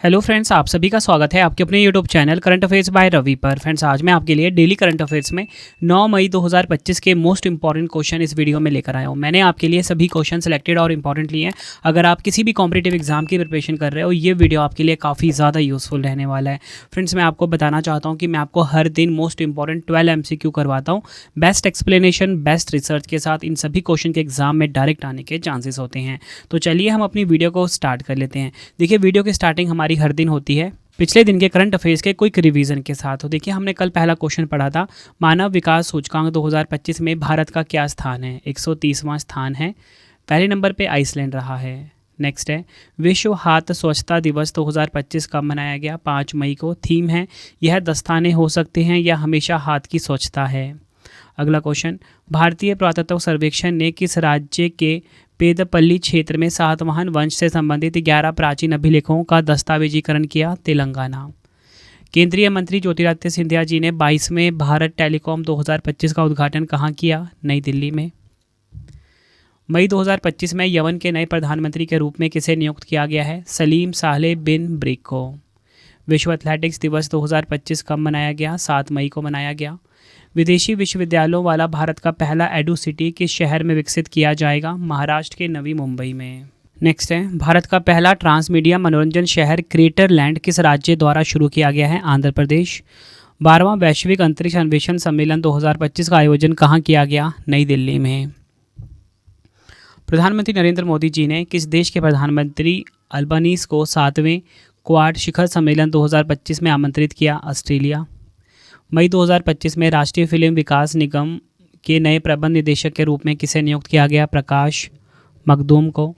Hello friends, आप सभी का स्वागत है आपके अपने YouTube channel current affairs by Ravi पर। फ्रेंड्स, आज मैं आपके लिए डेली करंट अफेयर्स में 9 मई 2025 के मोस्ट इंपॉर्टेंट क्वेश्चन इस वीडियो में लेकर आया हूँ। मैंने आपके लिए सभी क्वेश्चन सेलेक्टेड और इंपॉर्टेंट लिए हैं। अगर आप किसी भी कॉम्पिटिटिव एग्जाम की प्रिपरेशन कर रहे हो, ये वीडियो आपके लिए काफ़ी ज़्यादा यूजफुल रहने वाला है। फ्रेंड्स, मैं आपको बताना चाहता हूँ कि मैं आपको हर दिन मोस्ट इंपॉर्टेंट 12 MCQ करवाता हूँ, बेस्ट एक्सप्लेनेशन, बेस्ट रिसर्च के साथ। इन सभी क्वेश्चन के एग्जाम में डायरेक्ट आने के चांसेस होते हैं। तो चलिए हम अपनी वीडियो को स्टार्ट कर लेते हैं। देखिए, वीडियो की स्टार्टिंग हमारी हर दिन होती है पिछले दिन के करंट अफेयर्स के क्विक रिवीजन के साथ। तो देखिए, हमने कल पहला क्वेश्चन पढ़ा था, मानव विकास सूचकांक 2025 में भारत का क्या स्थान है। 130वां स्थान है। पहले नंबर पे आइसलैंड रहा है। नेक्स्ट है, विश्व हाथ स्वच्छता दिवस 2025 कब मनाया गया। 5 मई को। थीम है, यह दस्ताने हो सकते हैं या हमेशा हाथ की स्वच्छता है। अगला क्वेश्चन, भारतीय पुरातत्व सर्वेक्षण ने किस राज्य के पेदपल्ली क्षेत्र में सातवाहन वंश से संबंधित 11 प्राचीन अभिलेखों का दस्तावेजीकरण किया। तेलंगाना। केंद्रीय मंत्री ज्योतिरादित्य सिंधिया जी ने 22वें भारत टेलीकॉम 2025 का उद्घाटन कहाँ किया। नई दिल्ली में। मई 2025 में यमन के नए प्रधानमंत्री के रूप में किसे नियुक्त किया गया है। सलीम सालेह बिन ब्रिक को। विश्व एथलेटिक्स दिवस 2025 कब मनाया गया। 7 मई को मनाया गया। विदेशी विश्वविद्यालयों वाला भारत का पहला एडू सिटी किस शहर में विकसित किया जाएगा। महाराष्ट्र के नवी मुंबई में। नेक्स्ट है, भारत का पहला ट्रांसमीडिया मनोरंजन शहर क्रेटरलैंड किस राज्य द्वारा शुरू किया गया है। आंध्र प्रदेश। 12वां वैश्विक अंतरिक्ष अन्वेषण सम्मेलन 2025 का आयोजन कहाँ किया गया। नई दिल्ली में। प्रधानमंत्री नरेंद्र मोदी जी ने किस देश के प्रधानमंत्री अल्बानीज को 7वें क्वाड शिखर सम्मेलन 2025 में आमंत्रित किया। ऑस्ट्रेलिया। मई 2025 में राष्ट्रीय फिल्म विकास निगम के नए प्रबंध निदेशक के रूप में किसे नियुक्त किया गया। प्रकाश मखदूम को।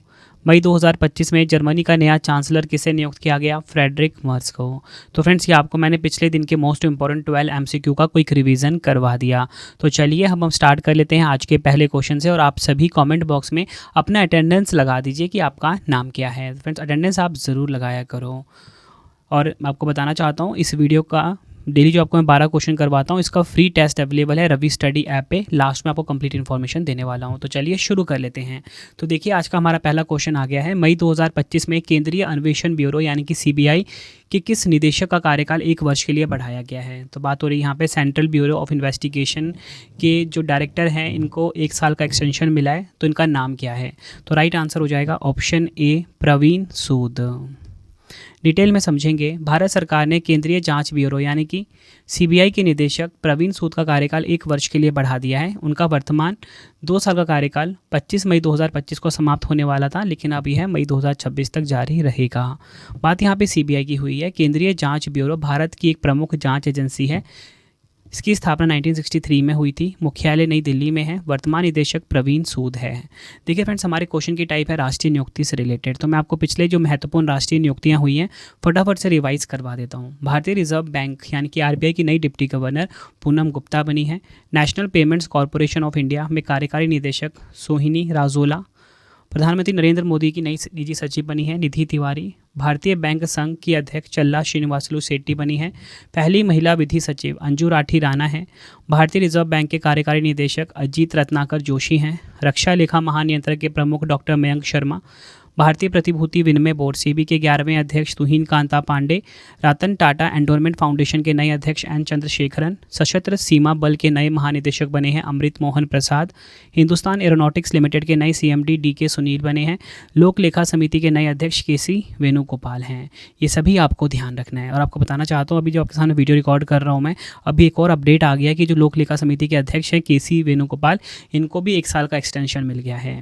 मई 2025 में जर्मनी का नया चांसलर किसे नियुक्त किया गया। फ्रेडरिक मर्ज को। तो फ्रेंड्स, ये आपको मैंने पिछले दिन के मोस्ट इंपॉर्टेंट 12 MCQ का क्विक रिवीजन करवा दिया। तो चलिए हम स्टार्ट कर लेते हैं आज के पहले क्वेश्चन से। और आप सभी कमेंट बॉक्स में अपना अटेंडेंस लगा दीजिए कि आपका नाम क्या है। फ्रेंड्स, अटेंडेंस आप ज़रूर लगाया करो। और मैं आपको बताना चाहता हूँ, इस वीडियो का डेली जो आपको मैं 12 क्वेश्चन करवाता हूँ, इसका फ्री टेस्ट अवेलेबल है रवि स्टडी ऐप पे। लास्ट में आपको कंप्लीट इन्फॉर्मेशन देने वाला हूँ। तो चलिए शुरू कर लेते हैं। तो देखिए, आज का हमारा पहला क्वेश्चन आ गया है। मई 2025 में केंद्रीय अन्वेषण ब्यूरो यानी कि CBI के किस निदेशक का कार्यकाल 1 वर्ष के लिए बढ़ाया गया है। तो बात हो रही है यहाँ पे सेंट्रल ब्यूरो ऑफ इन्वेस्टिगेशन के जो डायरेक्टर हैं, इनको 1 साल का एक्सटेंशन मिला है। तो इनका नाम क्या है। तो राइट आंसर हो जाएगा option A, Praveen Sood. Detail में समझेंगे। भारत सरकार ने केंद्रीय जांच ब्यूरो यानी कि CBI के निदेशक प्रवीण सूद का कार्यकाल 1 वर्ष के लिए बढ़ा दिया है। उनका वर्तमान 2 साल का कार्यकाल 25 मई 2025 को समाप्त होने वाला था, लेकिन अब यह मई 2026 तक जारी रहेगा। बात यहाँ पे CBI की हुई है। केंद्रीय जांच ब्यूरो भारत की एक प्रमुख जांच एजेंसी है। इसकी स्थापना 1963 में हुई थी। मुख्यालय नई दिल्ली में है। वर्तमान निदेशक प्रवीण सूद है। देखिए फ्रेंड्स, हमारे क्वेश्चन की टाइप है राष्ट्रीय नियुक्ति से रिलेटेड। तो मैं आपको पिछले जो महत्वपूर्ण राष्ट्रीय नियुक्तियां हुई हैं फटाफट से रिवाइज करवा देता हूं। भारतीय रिजर्व बैंक यानी कि RBI की नई डिप्टी गवर्नर पूनम गुप्ता बनी है। National payments corporation of India में कार्यकारी निदेशक सोहिनी राजोला। प्रधानमंत्री नरेंद्र मोदी की नई निजी सचिव बनी है निधि तिवारी। भारतीय बैंक संघ की अध्यक्ष चल्ला श्रीनिवासलू शेट्टी बनी है। पहली महिला विधि सचिव अंजू राठी राणा है। भारतीय रिजर्व बैंक के कार्यकारी निदेशक अजीत रत्नाकर जोशी हैं। रक्षा लेखा महानियंत्रक के प्रमुख डॉक्टर मयंक शर्मा। भारतीय प्रतिभूति विनिमय बोर्ड SEBI के 11वें अध्यक्ष तुहिन कांता पांडे। रतन टाटा एंडोरमेंट फाउंडेशन के नए अध्यक्ष N चंद्रशेखरन। सशस्त्र सीमा बल के नए महानिदेशक बने हैं अमृत मोहन प्रसाद। हिंदुस्तान एरोनॉटिक्स लिमिटेड के नए CMD DK सुनील बने हैं। लोक लेखा समिति के नए अध्यक्ष KC वेणुगोपाल हैं। ये सभी आपको ध्यान रखना है। और आपको बताना चाहता हूँ, अभी जो आपके सामने वीडियो रिकॉर्ड कर रहा हूँ मैं, अभी एक और अपडेट आ गया कि जो लोक लेखा समिति के अध्यक्ष हैं KC वेणुगोपाल, इनको भी 1 साल का एक्सटेंशन मिल गया है।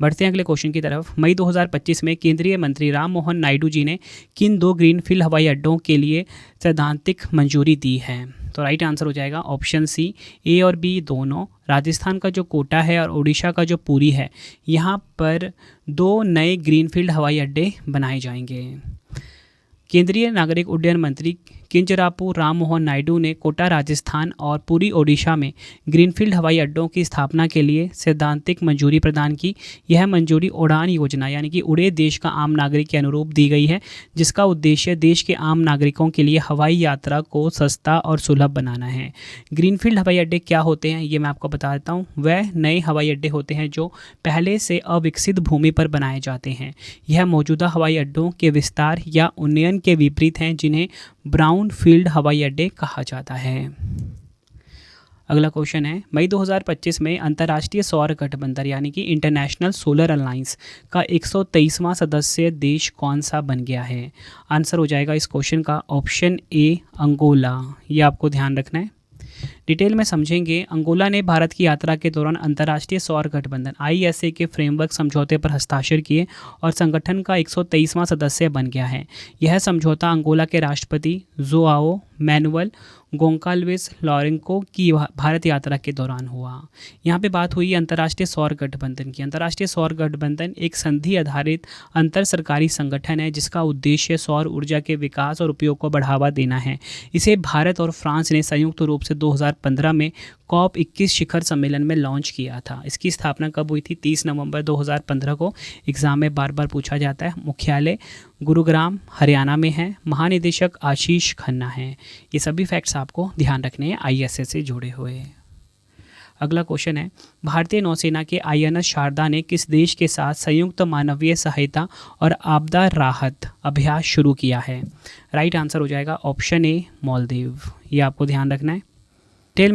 बढ़ते हैं अगले क्वेश्चन की तरफ। मई 2025 में केंद्रीय मंत्री राम मोहन नायडू जी ने किन 2 ग्रीनफील्ड हवाई अड्डों के लिए सैद्धांतिक मंजूरी दी है। तो राइट आंसर हो जाएगा ऑप्शन सी, A और B दोनों। राजस्थान का जो कोटा है और उड़ीसा का जो पुरी है, यहाँ पर 2 नए ग्रीनफील्ड हवाई अड्डे बनाए जाएंगे। केंद्रीय नागरिक उड्डयन मंत्री किंजरापू राम मोहन नायडू ने कोटा राजस्थान और पुरी ओडिशा में ग्रीनफील्ड हवाई अड्डों की स्थापना के लिए सैद्धांतिक मंजूरी प्रदान की। यह मंजूरी उड़ान योजना यानी कि उड़े देश का आम नागरिक के अनुरूप दी गई है, जिसका उद्देश्य देश के आम नागरिकों के लिए हवाई यात्रा को सस्ता और सुलभ बनाना है। ग्रीनफील्ड हवाई अड्डे क्या होते हैं ये मैं आपको बता देता हूँ। वह नए हवाई अड्डे होते हैं जो पहले से अविकसित भूमि पर बनाए जाते हैं। यह मौजूदा हवाई अड्डों के विस्तार या उन्नयन के विपरीत हैं, जिन्हें ब्राउन फील्ड हवाई अड्डे कहा जाता है। अगला क्वेश्चन है, मई 2025 में अंतर्राष्ट्रीय सौर गठबंधन यानी कि इंटरनेशनल सोलर अलायंस का 123वां सदस्य देश कौन सा बन गया है? आंसर हो जाएगा इस क्वेश्चन का ऑप्शन ए अंगोला। ये आपको ध्यान रखना है। डिटेल में समझेंगे। अंगोला ने भारत की यात्रा के दौरान अंतर्राष्ट्रीय सौर गठबंधन ISA के फ्रेमवर्क समझौते पर हस्ताक्षर किए और संगठन का 123वां सदस्य बन गया है। यह समझौता अंगोला के राष्ट्रपति जोआओ मैनुअल गोंकाल्वेस लोरेंको की भारत यात्रा के दौरान हुआ। यहाँ पे बात हुई अंतर्राष्ट्रीय सौर गठबंधन की। अंतर्राष्ट्रीय सौर गठबंधन एक संधि आधारित अंतर सरकारी संगठन है, जिसका उद्देश्य सौर ऊर्जा के विकास और उपयोग को बढ़ावा देना है। इसे भारत और फ्रांस ने संयुक्त रूप से 2015 में COP21 शिखर सम्मेलन में लॉन्च किया था। इसकी स्थापना कब हुई थी? 30 नवंबर 2015 को। एग्जाम में बार बार पूछा जाता है। मुख्यालय गुरुग्राम हरियाणा में है। महानिदेशक आशीष खन्ना हैं। ये सभी फैक्ट्स आपको ध्यान रखने हैं ISA से जुड़े हुए। अगला क्वेश्चन है, भारतीय नौसेना के INS शारदा ने किस देश के साथ संयुक्त मानवीय सहायता और आपदा राहत अभ्यास शुरू किया है? राइट आंसर हो जाएगा ऑप्शन ए मालदीव। ये आपको ध्यान रखना है। डिटेल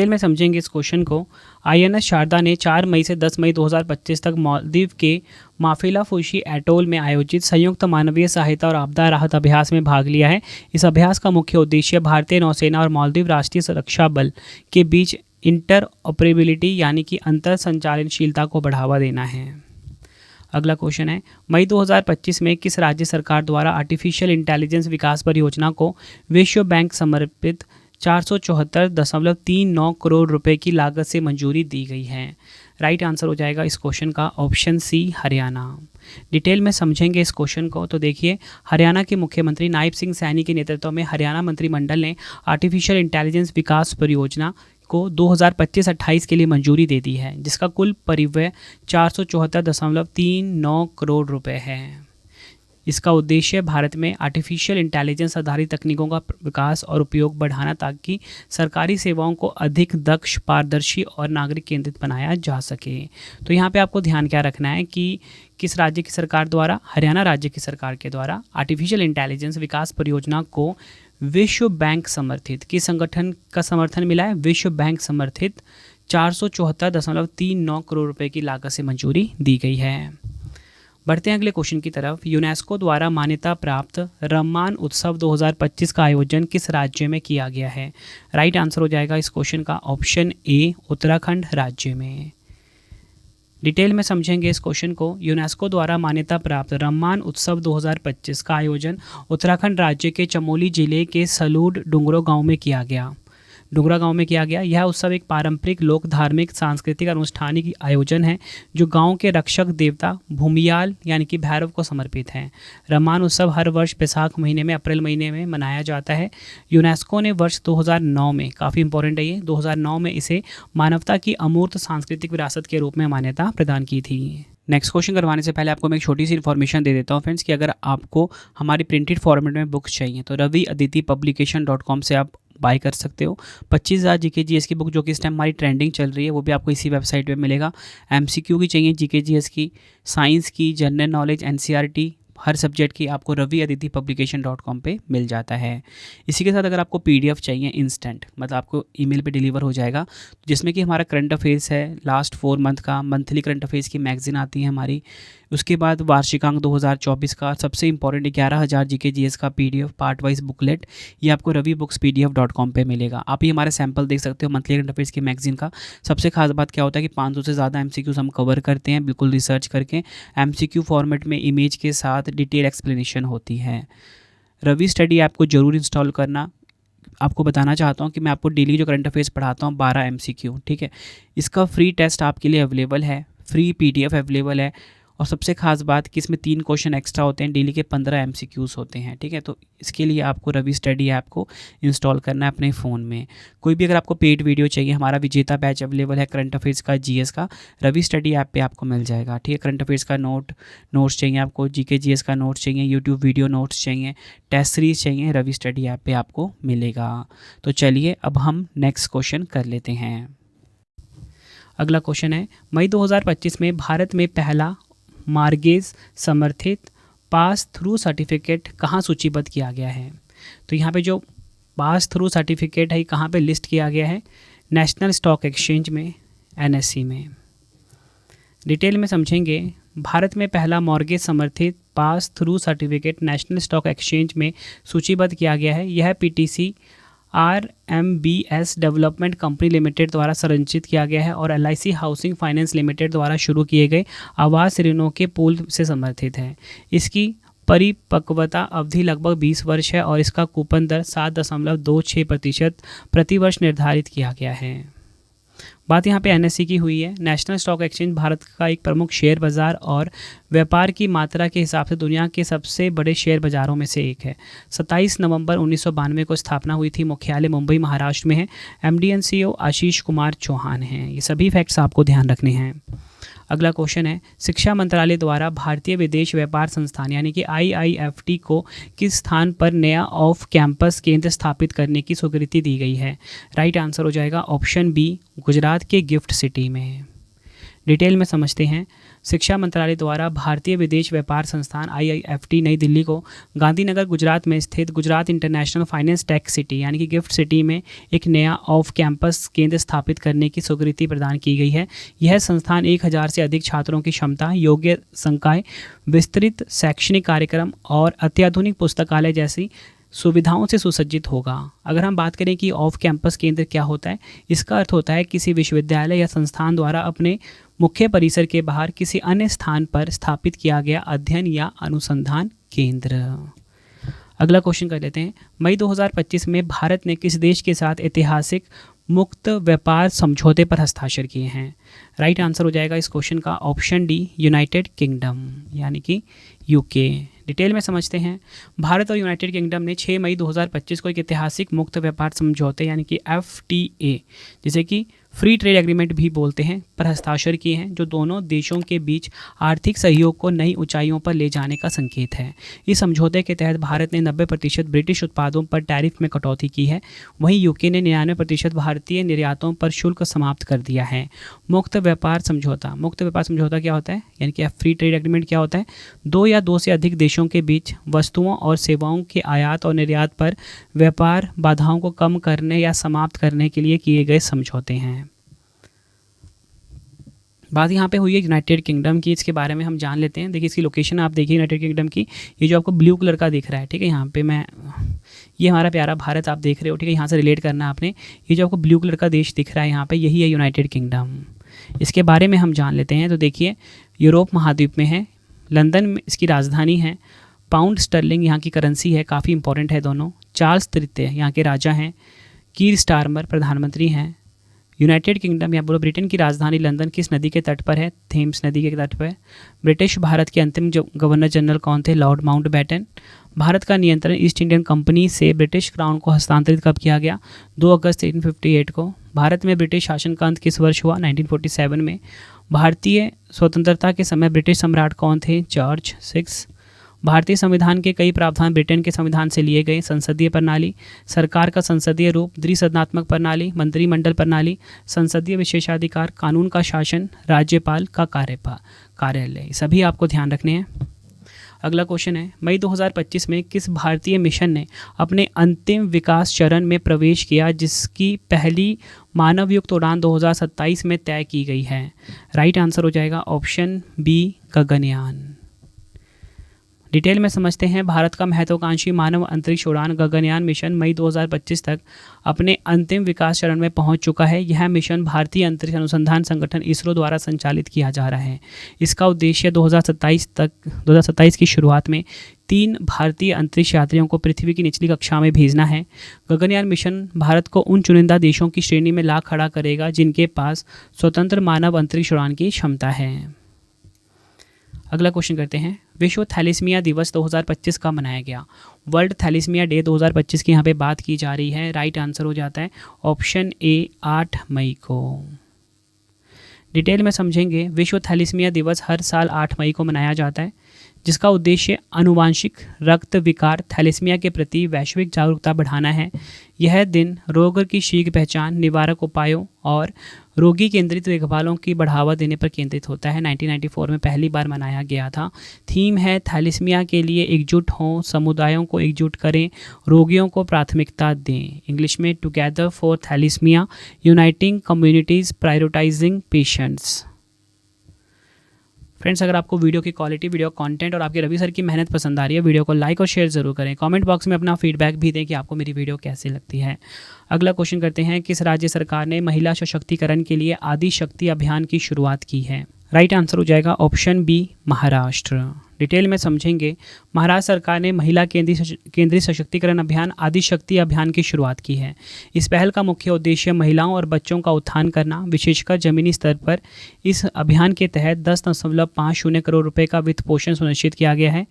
में समझेंगे इस क्वेश्चन को। INS शारदा ने 4 मई से 10 मई 2025 तक मालदीव के माफिलाफुशी एटोल में आयोजित संयुक्त मानवीय सहायता और आपदा राहत अभ्यास में भाग लिया है। इस अभ्यास का मुख्य उद्देश्य भारतीय नौसेना और मालदीव राष्ट्रीय सुरक्षा बल के बीच इंटरऑपरेबिलिटी यानी कि अंतर संचालनशीलता को बढ़ावा देना है। अगला क्वेश्चन है, मई 2025 में किस राज्य सरकार द्वारा आर्टिफिशियल इंटेलिजेंस विकास परियोजना को विश्व बैंक समर्पित 474.39 करोड़ रुपए की लागत से मंजूरी दी गई है? राइट आंसर हो जाएगा इस क्वेश्चन का ऑप्शन सी हरियाणा। डिटेल में समझेंगे इस क्वेश्चन को तो देखिए, हरियाणा के मुख्यमंत्री नायब सिंह सैनी के नेतृत्व में हरियाणा मंत्रिमंडल ने आर्टिफिशियल इंटेलिजेंस विकास परियोजना को 2025-28 के लिए मंजूरी दे दी है, जिसका कुल परिव्यय 474.39 करोड़ रुपए है। इसका उद्देश्य भारत में आर्टिफिशियल इंटेलिजेंस आधारित तकनीकों का विकास और उपयोग बढ़ाना, ताकि सरकारी सेवाओं को अधिक दक्ष, पारदर्शी और नागरिक केंद्रित बनाया जा सके। तो यहाँ पे आपको ध्यान क्या रखना है कि किस राज्य की सरकार द्वारा? हरियाणा राज्य की सरकार के द्वारा आर्टिफिशियल इंटेलिजेंस विकास परियोजना को विश्व बैंक समर्थित, किस संगठन का समर्थन मिला है? विश्व बैंक समर्थित 474.39 करोड़ रुपए की लागत से मंजूरी दी गई है। बढ़ते हैं अगले क्वेश्चन की तरफ। यूनेस्को द्वारा मान्यता प्राप्त रम्मान उत्सव 2025 का आयोजन किस राज्य में किया गया है? राइट आंसर हो जाएगा इस क्वेश्चन का ऑप्शन ए उत्तराखंड राज्य में। डिटेल में समझेंगे इस क्वेश्चन को। यूनेस्को द्वारा मान्यता प्राप्त रम्मान उत्सव 2025 का आयोजन उत्तराखंड राज्य के चमोली जिले के सलूड डुंगरो गांव में किया गया। यह उत्सव एक पारंपरिक लोक धार्मिक सांस्कृतिक अनुष्ठानिक आयोजन है, जो गांव के रक्षक देवता भूमियाल यानी कि भैरव को समर्पित है। रम्मान उत्सव हर वर्ष बैसाख महीने में, अप्रैल महीने में मनाया जाता है। यूनेस्को ने वर्ष 2009 में, काफ़ी इंपॉर्टेंट है ये, 2009 में इसे मानवता की अमूर्त सांस्कृतिक विरासत के रूप में मान्यता प्रदान की थी। नेक्स्ट क्वेश्चन करवाने से पहले आपको मैं एक छोटी सी इन्फॉर्मेशन दे देता हूँ फ्रेंड्स, कि अगर आपको हमारी प्रिंटेड फॉर्मेट में बुक्स चाहिए तो raviaditipublication.com से आप बाय कर सकते हो। 25,000 GK GS की बुक, जो कि इस टाइम हमारी ट्रेंडिंग चल रही है, वो भी आपको इसी वेबसाइट पे मिलेगा। MCQ की चाहिए GK GS की, साइंस की, जनरल नॉलेज, NCERT, हर सब्जेक्ट की आपको raviaditipublication.com पे मिल जाता है। इसी के साथ अगर आपको PDF चाहिए इंस्टेंट, मतलब आपको ईमेल पे डिलीवर हो जाएगा, जिसमें कि हमारा करंट अफेयर्स है लास्ट 4 मंथ का, मंथली करंट अफेयर्स की मैगजीन आती है हमारी, उसके बाद वार्षिकांक 2024 का, सबसे इंपॉर्टेंट 11,000 GK GS का PDF पार्ट वाइज बुकलेट, ये आपको ravibookspdf.com पे मिलेगा। आप ये हमारे सैंपल देख सकते हो मंथली करंट अफेयर्स की मैगजीन का। सबसे खास बात क्या होता है कि 500 से ज़्यादा MCQs हम कवर करते हैं, बिल्कुल रिसर्च करके। MCQ फॉर्मेट में इमेज के साथ डिटेल एक्सप्लेनेशन होती है। रवि स्टडी ऐप को जरूर इंस्टॉल करना। आपको बताना चाहता हूँ कि मैं आपको डेली जो करंट अफेयर्स पढ़ाता हूँ 12 MCQ, ठीक है, इसका फ्री टेस्ट आपके लिए अवेलेबल है, फ्री PDF अवेलेबल है, और सबसे खास बात कि इसमें 3 क्वेश्चन एक्स्ट्रा होते हैं, डेली के 15 MCQs होते हैं, ठीक है। तो इसके लिए आपको रवि स्टडी ऐप को इंस्टॉल करना है अपने फ़ोन में। कोई भी अगर आपको पेड वीडियो चाहिए, हमारा विजेता बैच अवेलेबल है करंट अफेयर्स का, जीएस का, रवि स्टडी ऐप पे आपको मिल जाएगा, ठीक है। करंट अफेयर्स का नोट्स चाहिए आपको, जीके जीएस का नोट्स चाहिए, यूट्यूब वीडियो नोट्स चाहिए, टेस्ट सीरीज चाहिए, रवि स्टडी ऐप पे आपको मिलेगा। तो चलिए अब हम नेक्स्ट क्वेश्चन कर लेते हैं। अगला क्वेश्चन है, मई 2025 में भारत में पहला मार्गेज समर्थित पास थ्रू सर्टिफिकेट कहाँ सूचीबद्ध किया गया है? तो यहाँ पे जो पास थ्रू सर्टिफिकेट है कहाँ पे लिस्ट किया गया है? नेशनल स्टॉक एक्सचेंज में, NSE में। डिटेल में समझेंगे। भारत में पहला मॉर्गेज समर्थित pass through certificate national stock exchange में सूचीबद्ध किया गया है। यह PTC RMBS development company limited द्वारा संरचित किया गया है और LIC हाउसिंग फाइनेंस लिमिटेड द्वारा शुरू किए गए आवास ऋणों के पूल से समर्थित है। इसकी परिपक्वता अवधि लगभग 20 वर्ष है और इसका कूपन दर 7.26% प्रति वर्ष निर्धारित किया गया है। बात यहाँ पे NSE की हुई है। नेशनल स्टॉक एक्सचेंज भारत का एक प्रमुख शेयर बाजार और व्यापार की मात्रा के हिसाब से दुनिया के सबसे बड़े शेयर बाजारों में से एक है। 27 नवंबर 1992 को स्थापना हुई थी। मुख्यालय मुंबई महाराष्ट्र में है। MD and CEO Ashish Kumar Chauhan हैं। ये सभी फैक्ट्स आपको ध्यान रखने हैं। अगला क्वेश्चन है, शिक्षा मंत्रालय द्वारा भारतीय विदेश व्यापार संस्थान यानी कि IIFT को किस स्थान पर नया ऑफ कैंपस केंद्र स्थापित करने की स्वीकृति दी गई है? राइट आंसर हो जाएगा ऑप्शन बी, गुजरात के गिफ्ट सिटी में। डिटेल में समझते हैं। शिक्षा मंत्रालय द्वारा भारतीय विदेश व्यापार संस्थान IIFT नई दिल्ली को गांधीनगर गुजरात में स्थित Gujarat international finance tech city यानी कि गिफ्ट सिटी में एक नया ऑफ कैंपस केंद्र स्थापित करने की स्वीकृति प्रदान की गई है। यह संस्थान 1000 से अधिक छात्रों की क्षमता, योग्य संकाय, विस्तृत शैक्षणिक कार्यक्रम और अत्याधुनिक पुस्तकालय जैसी सुविधाओं से सुसज्जित होगा। अगर हम बात करें कि ऑफ कैंपस केंद्र क्या होता है, इसका अर्थ होता है किसी विश्वविद्यालय या संस्थान द्वारा अपने मुख्य परिसर के बाहर किसी अन्य स्थान पर स्थापित किया गया अध्ययन या अनुसंधान केंद्र। अगला क्वेश्चन कर लेते हैं। मई 2025 में भारत ने किस देश के साथ ऐतिहासिक मुक्त व्यापार समझौते पर हस्ताक्षर किए हैं? राइट आंसर हो जाएगा इस क्वेश्चन का ऑप्शन डी, यूनाइटेड किंगडम यानी कि UK। डिटेल में समझते हैं। भारत और यूनाइटेड किंगडम ने 6 मई 2025 को एक ऐतिहासिक मुक्त व्यापार समझौते यानी कि FTA, जिसे कि फ्री ट्रेड एग्रीमेंट भी बोलते हैं, पर हस्ताक्षर किए हैं, जो दोनों देशों के बीच आर्थिक सहयोग को नई ऊंचाइयों पर ले जाने का संकेत है। इस समझौते के तहत भारत ने 90% ब्रिटिश उत्पादों पर टैरिफ में कटौती की है। वहीं UK ने 99% भारतीय निर्यातों पर शुल्क समाप्त कर दिया है। मुक्त व्यापार समझौता क्या होता है यानी कि फ्री ट्रेड एग्रीमेंट क्या होता है? 2 या 2 से अधिक देशों के बीच वस्तुओं और सेवाओं के आयात और निर्यात पर व्यापार बाधाओं को कम करने या समाप्त करने के लिए किए गए समझौते हैं। बात यहाँ पे हुई है यूनाइटेड किंगडम की, इसके बारे में हम जान लेते हैं। देखिए इसकी लोकेशन आप देखिए यूनाइटेड किंगडम की, ये जो आपको ब्लू कलर का दिख रहा है, ठीक है, यहाँ पे ये हमारा प्यारा भारत आप देख रहे हो, ठीक है, यहाँ से रिलेट करना है आपने। ये जो आपको ब्लू कलर का देश दिख रहा है यहाँ पे, यही है यूनाइटेड किंगडम। इसके बारे में हम जान लेते हैं। तो देखिए यूरोप महाद्वीप में है, लंदन में इसकी राजधानी है, पाउंड स्टर्लिंग यहाँ की करेंसी है, काफ़ी इंपॉर्टेंट है दोनों। चार्ल्स तृतीय यहाँ के राजा हैं, कीर स्टारमर प्रधानमंत्री हैं। यूनाइटेड किंगडम या बोलो ब्रिटेन की राजधानी लंदन किस नदी के तट पर है? थेम्स नदी के तट पर। ब्रिटिश भारत के अंतिम गवर्नर जनरल कौन थे? Lord Mountbatten. भारत का नियंत्रण ईस्ट इंडियन कंपनी से ब्रिटिश क्राउन को हस्तांतरित कब किया गया? 2 अगस्त 1858 को। भारत में ब्रिटिश शासन का अंत किस वर्ष हुआ? 1947 में। भारतीय स्वतंत्रता के समय ब्रिटिश सम्राट कौन थे? जॉर्ज 6। भारतीय संविधान के कई प्रावधान ब्रिटेन के संविधान से लिए गए। संसदीय प्रणाली, सरकार का संसदीय रूप, द्विसदनात्मक प्रणाली, मंत्रिमंडल प्रणाली, संसदीय विशेषाधिकार, कानून का शासन, राज्यपाल का कार्यालय, सभी आपको ध्यान रखने हैं। अगला क्वेश्चन है, मई 2025 में किस भारतीय मिशन ने अपने अंतिम विकास चरण में प्रवेश किया, जिसकी पहली मानवयुक्त उड़ान 2027 में तय की गई है? राइट आंसर हो जाएगा ऑप्शन बी, गगनयान। डिटेल में समझते हैं। भारत का महत्वाकांक्षी मानव अंतरिक्ष उड़ान गगनयान मिशन मई 2025 तक अपने अंतिम विकास चरण में पहुंच चुका है। यह मिशन भारतीय अंतरिक्ष अनुसंधान संगठन इसरो द्वारा संचालित किया जा रहा है। इसका उद्देश्य 2027 की शुरुआत में 3 भारतीय अंतरिक्ष यात्रियों को पृथ्वी की निचली कक्षा में भेजना है। गगनयान मिशन भारत को उन चुनिंदा देशों की श्रेणी में ला खड़ा करेगा जिनके पास स्वतंत्र मानव अंतरिक्ष उड़ान की क्षमता है। अगला क्वेश्चन करते हैं, विश्व थैलेसीमिया दिवस 2025 का मनाया गया। वर्ल्ड थैलेसीमिया डे 2025 की यहाँ पे बात की जा रही है। राइट आंसर हो जाता है ऑप्शन ए 8 मई को। डिटेल में समझेंगे, विश्व थैलेसीमिया दिवस हर साल 8 मई को मनाया जाता है, जिसका उद्देश्य आनुवांशिक रक्त विकार थैलेसीमिया के प्रति वैश्विक जागरूकता बढ़ाना है। यह दिन रोग की शीघ्र पहचान, निवारक उपायों और रोगी केंद्रित देखभालों की बढ़ावा देने पर केंद्रित होता है। 1994 में पहली बार मनाया गया था। थीम है थैलेसीमिया के लिए एकजुट हों, समुदायों को एकजुट करें, रोगियों को प्राथमिकता दें। इंग्लिश में together for thalassemia, uniting communities, prioritising patients. Friends, अगर आपको वीडियो की क्वालिटी, वीडियो कंटेंट और आपके रवि सर की मेहनत पसंद आ रही है, वीडियो को लाइक और शेयर ज़रूर करें। कमेंट बॉक्स में अपना फीडबैक भी दें कि आपको मेरी वीडियो कैसी लगती है। अगला क्वेश्चन करते हैं, किस राज्य सरकार ने महिला सशक्तिकरण के लिए आदि शक्ति अभियान की शुरुआत की है? राइट आंसर हो जाएगा ऑप्शन बी महाराष्ट्र। डिटेल में समझेंगे, महाराष्ट्र सरकार ने महिला केंद्रीय सशक्तिकरण अभियान आदि शक्ति अभियान की शुरुआत की है। इस पहल का मुख्य उद्देश्य महिलाओं और बच्चों का उत्थान करना, विशेषकर जमीनी स्तर पर। इस अभियान के तहत 10.50 करोड़ रुपए का वित्त पोषण सुनिश्चित किया गया है,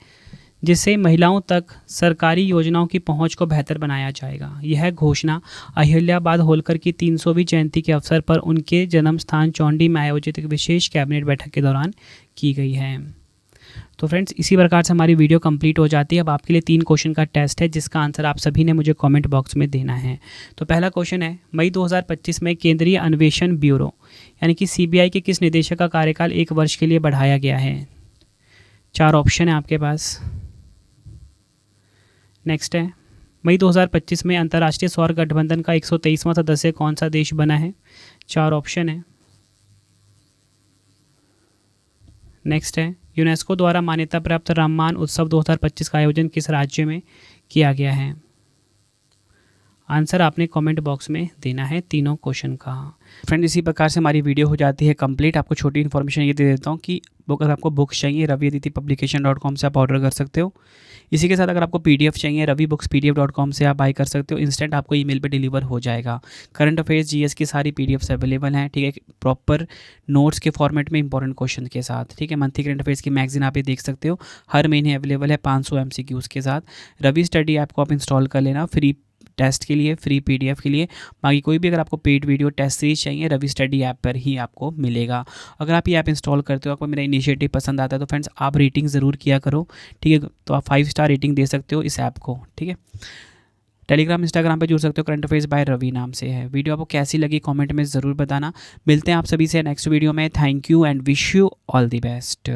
जिससे महिलाओं तक सरकारी योजनाओं की पहुंच को बेहतर बनाया जाएगा। यह घोषणा अहिल्याबाद होलकर की 300वीं जयंती के अवसर पर उनके जन्म स्थान चौंडी में आयोजित एक विशेष कैबिनेट बैठक के दौरान की गई है। तो फ्रेंड्स, इसी प्रकार से हमारी वीडियो कंप्लीट हो जाती है। अब आपके लिए 3 क्वेश्चन का टेस्ट है, जिसका आंसर आप सभी ने मुझे कमेंट बॉक्स में देना है। तो पहला क्वेश्चन है, मई 2025 में केंद्रीय अन्वेषण ब्यूरो यानी कि CBI के किस निदेशक का कार्यकाल 1 वर्ष के लिए बढ़ाया गया है? 4 ऑप्शन है आपके पास। नेक्स्ट है, मई 2025 में अंतर्राष्ट्रीय सौर गठबंधन का 123वां सदस्य कौन सा देश बना है? 4 ऑप्शन है। नेक्स्ट है, यूनेस्को द्वारा मान्यता प्राप्त राममान उत्सव 2025 का आयोजन किस राज्य में किया गया है? आंसर आपने कमेंट बॉक्स में देना है तीनों क्वेश्चन का। फ्रेंड, इसी प्रकार से हमारी वीडियो हो जाती है कंप्लीट। आपको छोटी इन्फॉर्मेशन ये दे देता हूँ कि अगर आपको बुक्स चाहिए raviaditipublication.com से आप ऑर्डर कर सकते हो। इसी के साथ अगर आपको PDF चाहिए ravibookspdf.com से आप बाय कर सकते हो। इंस्टेंट आपको ईमेल पे डिलीवर हो जाएगा। करंट अफेयर्स GS की सारी PDFs अवेलेबल हैं, ठीक है, प्रॉपर नोट्स के फॉर्मेट में इंपॉर्टेंट क्वेश्चन के साथ, ठीक है। मंथली करंट अफेयर्स की मैगजीन आप ये देख सकते हो, हर महीने अवेलेबल है 500 MCQs के साथ। रवि स्टडी ऐप को आप इंस्टॉल कर लेना फ्री टेस्ट के लिए, फ्री PDF के लिए। बाकी कोई भी अगर आपको पेड वीडियो टेस्ट सीरीज चाहिए, रवि स्टडी ऐप पर ही आपको मिलेगा। अगर आप ये ऐप इंस्टॉल करते हो, आपको मेरा इनिशिएटिव पसंद आता है, तो फ्रेंड्स आप रेटिंग ज़रूर किया करो, ठीक है। तो आप 5 स्टार रेटिंग दे सकते हो इस ऐप को, ठीक है। टेलीग्राम, इंस्टाग्राम पे जुड़ सकते हो, करंट अफेयर्स बाय रवि नाम से है। वीडियो आपको कैसी लगी कमेंट में ज़रूर बताना। मिलते हैं आप सभी से नेक्स्ट वीडियो में। Thank you and wish you all the best.